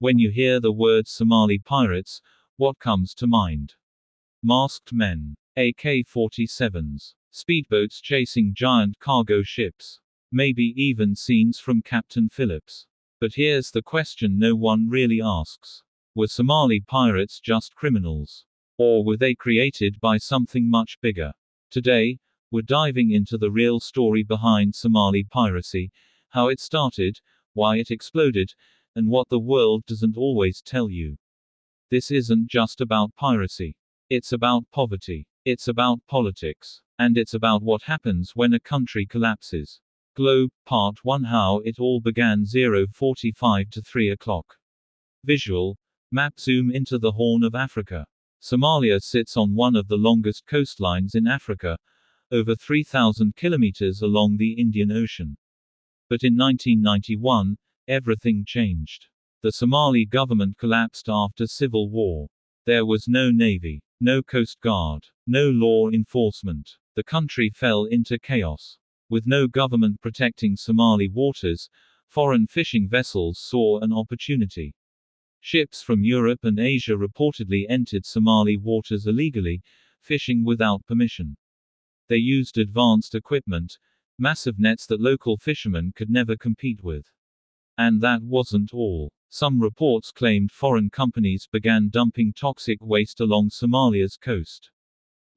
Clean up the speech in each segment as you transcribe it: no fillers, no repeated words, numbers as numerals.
When you hear the word Somali pirates, what comes to mind? Masked men, AK-47s, speedboats chasing giant cargo ships, maybe even scenes from Captain Phillips. But here's the question no one really asks. Were Somali pirates just criminals? Or were they created by something much bigger? Today, we're diving into the real story behind Somali piracy, how it started, why it exploded, and what the world doesn't always tell you. This isn't just about piracy. It's about poverty. It's about politics. And it's about what happens when a country collapses. Globe, Part 1: How it all began. 0:45 to 3 o'clock. Visual map. Zoom into the Horn of Africa. Somalia sits on one of the longest coastlines in Africa, over 3,000 kilometers along the Indian Ocean. But in 1991, everything changed. The Somali government collapsed after civil war. There was no navy, no coast guard, no law enforcement. The country fell into chaos. With no government protecting Somali waters, foreign fishing vessels saw an opportunity. Ships from Europe and Asia reportedly entered Somali waters illegally, fishing without permission. They used advanced equipment, massive nets that local fishermen could never compete with. And that wasn't all. Some reports claimed foreign companies began dumping toxic waste along Somalia's coast.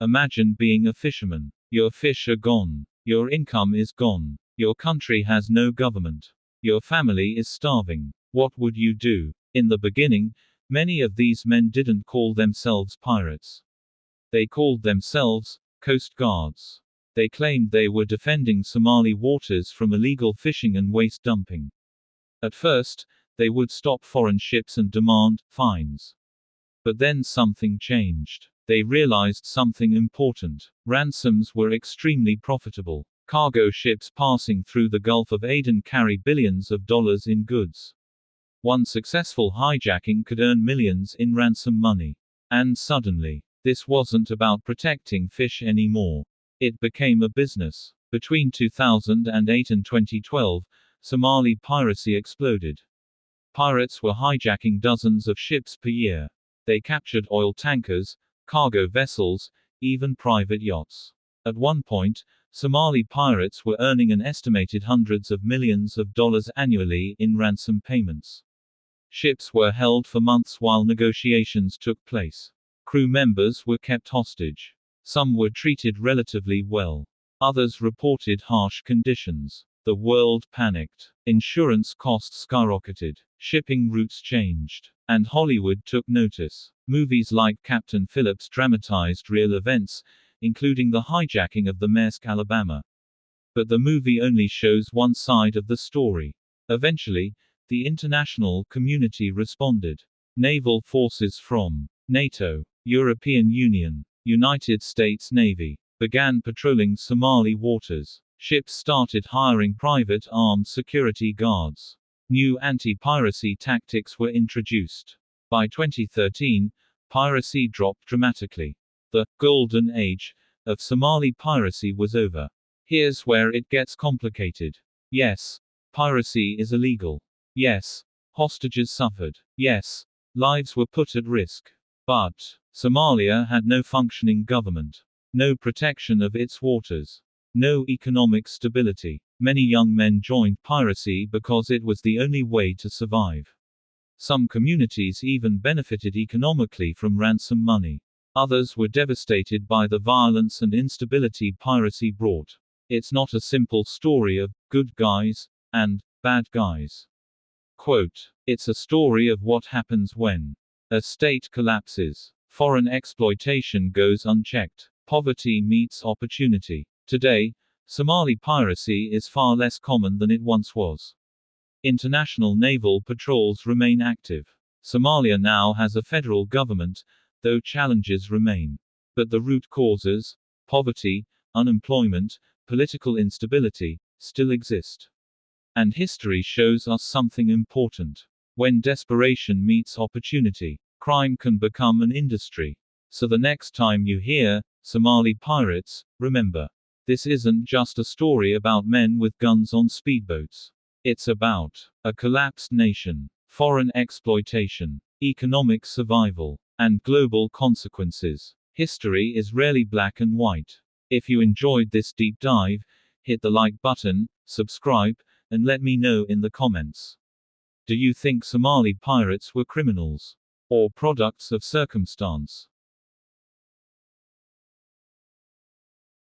Imagine being a fisherman. Your fish are gone. Your income is gone. Your country has no government. Your family is starving. What would you do? In the beginning, many of these men didn't call themselves pirates. They called themselves coast guards. They claimed they were defending Somali waters from illegal fishing and waste dumping. At first, they would stop foreign ships and demand fines. But then something changed. They realized something important. Ransoms were extremely profitable. Cargo ships passing through the Gulf of Aden carry billions of dollars in goods. One successful hijacking could earn millions in ransom money. And suddenly, this wasn't about protecting fish anymore. It became a business. Between 2008 and 2012, Somali piracy exploded. Pirates were hijacking dozens of ships per year. They captured oil tankers, cargo vessels, even private yachts. At one point, Somali pirates were earning an estimated hundreds of millions of dollars annually in ransom payments. Ships were held for months while negotiations took place. Crew members were kept hostage. Some were treated relatively well. Others reported harsh conditions. The world panicked. Insurance costs skyrocketed. Shipping routes changed. And Hollywood took notice. Movies like Captain Phillips dramatized real events, including the hijacking of the Maersk, Alabama. But the movie only shows one side of the story. Eventually, the international community responded. Naval forces from NATO, European Union, United States Navy began patrolling Somali waters. Ships started hiring private armed security guards. New anti-piracy tactics were introduced. By 2013, piracy dropped dramatically. The golden age of Somali piracy was over. Here's where it gets complicated. Yes, piracy is illegal. Yes, hostages suffered. Yes, lives were put at risk. But Somalia had no functioning government, no protection of its waters, no economic stability. Many young men joined piracy because it was the only way to survive. Some communities even benefited economically from ransom money. Others were devastated by the violence and instability piracy brought. It's not a simple story of good guys and bad guys. Quote, it's a story of what happens when a state collapses, foreign exploitation goes unchecked, poverty meets opportunity. Today, Somali piracy is far less common than it once was. International naval patrols remain active. Somalia now has a federal government, though challenges remain. But the root causes, poverty, unemployment, political instability, still exist. And history shows us something important. When desperation meets opportunity, crime can become an industry. So the next time you hear Somali pirates, remember, this isn't just a story about men with guns on speedboats. It's about a collapsed nation, foreign exploitation, economic survival, and global consequences. History is rarely black and white. If you enjoyed this deep dive, hit the like button, subscribe, and let me know in the comments. Do you think Somali pirates were criminals? Or products of circumstance?